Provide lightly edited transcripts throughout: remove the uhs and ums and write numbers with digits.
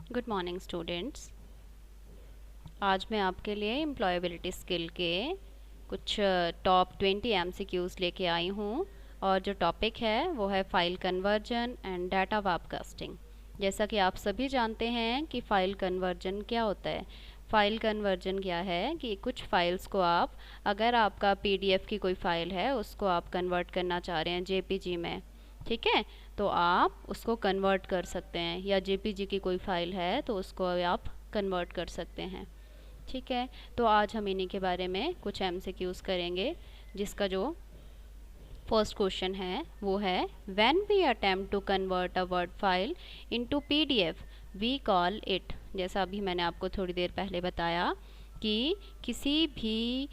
Good morning students. आज मैं आपके लिए एम्प्लॉयबिलिटी स्किल के कुछ टॉप 20 एमसीक्यूज़ लेके आई हूँ और जो टॉपिक है वो है file conversion and data webcasting. जैसा कि आप सभी जानते हैं कि फ़ाइल कन्वर्जन क्या होता है। फ़ाइल कन्वर्जन क्या है कि कुछ फ़ाइल्स को आप, अगर आपका पीडीएफ की कोई फ़ाइल है उसको आप कन्वर्ट करना चाह रहे हैं जेपीजी में, ठीक है, तो आप उसको कन्वर्ट कर सकते हैं, या जेपीजी की कोई फ़ाइल है तो उसको आप कन्वर्ट कर सकते हैं। ठीक है, तो आज हम इन्हीं के बारे में कुछ एमसीक्यूज़ करेंगे, जिसका जो फर्स्ट क्वेश्चन है वो है when we attempt to convert a word file into PDF we call it. जैसा अभी मैंने आपको थोड़ी देर पहले बताया कि किसी भी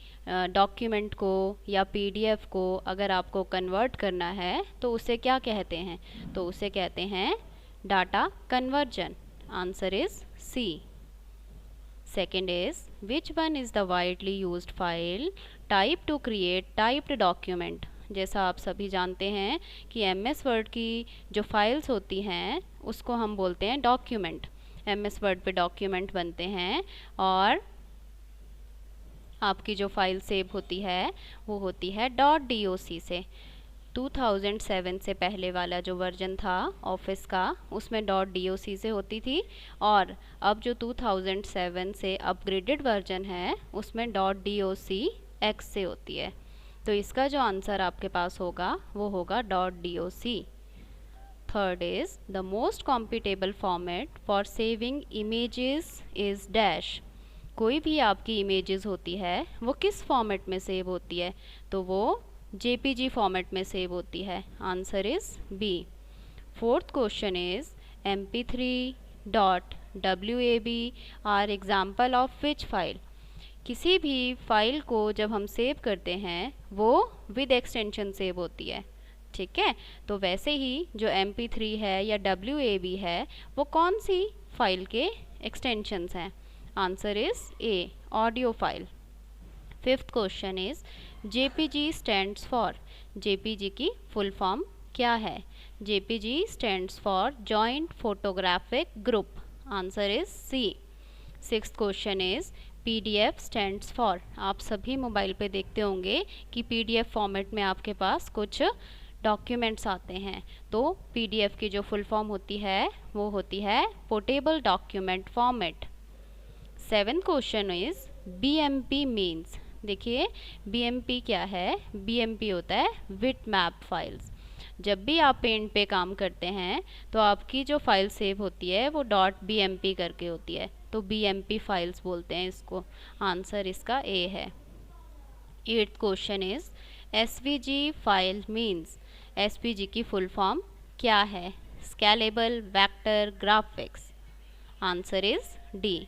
डॉक्यूमेंट को या पीडीएफ को अगर आपको कन्वर्ट करना है तो उसे क्या कहते हैं, तो उसे कहते हैं data conversion. Answer is C. Second is which one is the widely used file type to create typed document। जैसा आप सभी जानते हैं कि एमएस वर्ड की जो फाइल्स होती हैं उसको हम बोलते हैं डॉक्यूमेंट। एमएस वर्ड पे डॉक्यूमेंट बनते हैं और आपकी जो फाइल सेव होती है वो होती है .doc से। 2007 से पहले वाला जो वर्जन था ऑफिस का उसमें .doc से होती थी, और अब जो 2007 से अपग्रेडेड वर्जन है उसमें .docx से होती है। तो इसका जो आंसर आपके पास होगा वो होगा .doc। Third is the most compatible format for saving images is dash. कोई भी आपकी इमेजेस होती है वो किस फॉर्मेट में सेव होती है, तो वो जेपीजी फॉर्मेट में सेव होती है। Answer is B. Fourth question is mp3 .wab are example of which file. किसी भी फाइल को जब हम सेव करते हैं वो विद एक्सटेंशन सेव होती है, ठीक है। तो वैसे ही जो mp3 है या WAV है वो कौन सी फाइल के एक्सटेंशंस हैं। Answer is A, audio file. Fifth question is JPG stands for. JPG की फुल फॉर्म क्या है। JPG stands for joint photographic group. Answer is C. Sixth question is PDF stands for. आप सभी mobile पे देखते होंगे कि पीडीएफ फॉर्मेट में आपके पास कुछ डॉक्यूमेंट्स आते हैं, तो पीडीएफ की जो फुल फॉर्म होती है वो होती है portable document format. Seventh question is BMP means. देखिए बीएमपी क्या है। बीएमपी होता है बिट मैप फाइल्स। जब भी आप पेंट पे काम करते हैं तो आपकी जो फाइल सेव होती है वो .bmp करके होती है, तो बीएमपी फाइल्स बोलते हैं इसको। आंसर इसका ए है। Eighth question is SVG file means. SVG की फुल फॉर्म क्या है। Scalable vector graphics. Answer is D.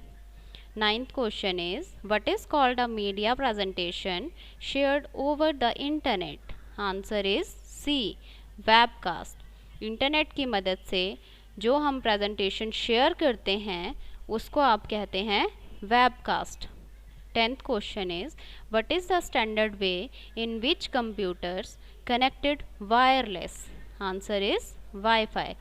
Ninth question is what is called a media presentation shared over the internet। Answer is C, webcast। Internet की मदद से जो हम presentation share करते हैं उसको आप कहते हैं webcast. Tenth question is what is the standard way in which computers connected wireless। Answer is Wi-Fi।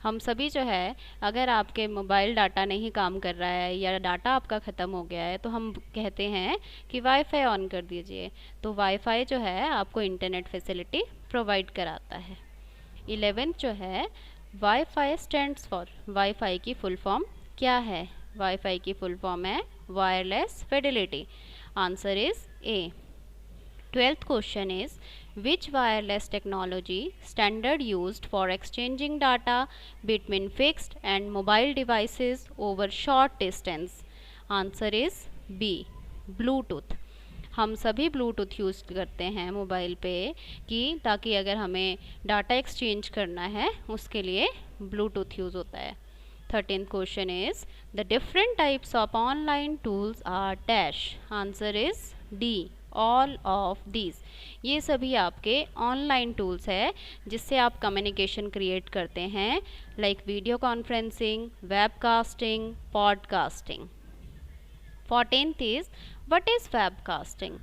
हम सभी जो है, अगर आपके मोबाइल डाटा नहीं काम कर रहा है या डाटा आपका ख़त्म हो गया है तो हम कहते हैं कि वाईफाई ऑन कर दीजिए, तो वाईफाई जो है आपको इंटरनेट फैसिलिटी प्रोवाइड कराता है। 11th जो है वाईफाई स्टैंड्स फॉर। वाईफाई की फुल फॉर्म क्या है। वाईफाई की फुल फॉर्म है wireless Fidelity. Answer is A. 12th question is which wireless technology standard used for exchanging data between fixed and mobile devices over short distance। Answer is B, Bluetooth। हम सभी Bluetooth use करते हैं mobile पे कि ताकि अगर हमें data exchange करना है उसके लिए ब्लूटूथ यूज़ होता है। 13th question is the different types of online tools are dash। Answer is D, all of these. ये सभी आपके ऑनलाइन टूल्स है जिससे आप कम्युनिकेशन क्रिएट करते हैं, like video conferencing, webcasting, podcasting. 14th is what is webcasting.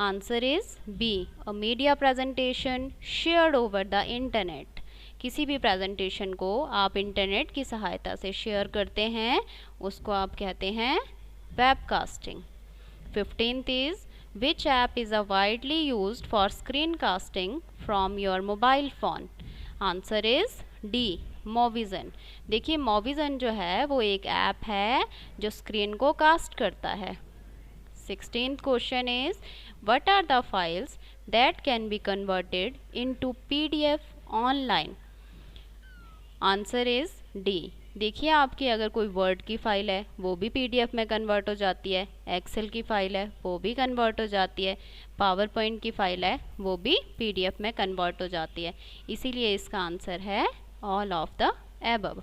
Answer is B, a media presentation shared over the internet. किसी भी प्रेजेंटेशन को आप इंटरनेट की सहायता से शेयर करते हैं उसको आप कहते हैं webcasting. 15th is which app is a widely used for screencasting from your mobile phone? Answer is D, मोविज़न। देखिए मोविज़न जो है वो एक ऐप है जो स्क्रीन को कास्ट करता है। 16th question is what are the files that can be converted into PDF online? Answer is D. देखिए आपकी अगर कोई वर्ड की फ़ाइल है वो भी PDF में कन्वर्ट हो जाती है, एक्सेल की फ़ाइल है वो भी कन्वर्ट हो जाती है, पावर पॉइंट की फ़ाइल है वो भी PDF में कन्वर्ट हो जाती है। इसीलिए इसका आंसर है all of the above.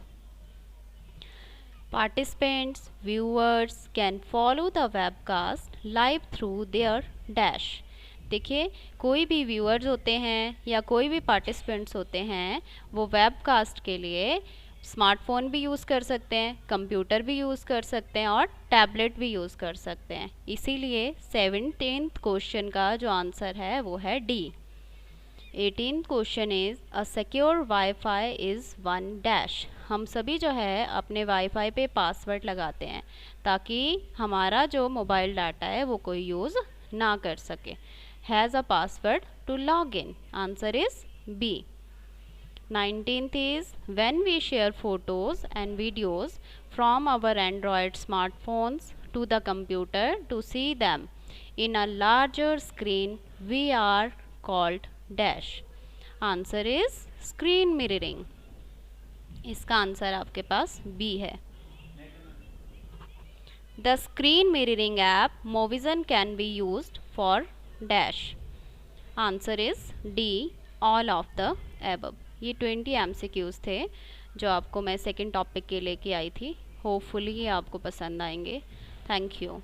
Participants, viewers can follow the webcast live through their dash। देखिए कोई भी व्यूअर्स होते हैं या कोई भी पार्टिसिपेंट्स होते हैं वो वेबकास्ट के लिए स्मार्टफोन भी यूज़ कर सकते हैं, कंप्यूटर भी यूज़ कर सकते हैं और टैबलेट भी यूज़ कर सकते हैं। इसीलिए 17th क्वेश्चन का जो आंसर है वो है D. 18th question is a secure wifi is one dash. हम सभी जो है अपने वाईफाई पे पासवर्ड लगाते हैं ताकि हमारा जो मोबाइल डाटा है वो कोई यूज़ ना कर सके। Has a password to log in. Answer is B. 19th is when we share photos and videos from our Android smartphones to the computer to see them in a larger screen, we are called dash। Answer is screen mirroring। इसका answer आपके पास B है। The screen mirroring app Movision can be used for dash। Answer is D, all of the above। ये 20 MCQs थे जो आपको मैं second topic के लेके आई थी। होपफुली ये आपको पसंद आएंगे। Thank you.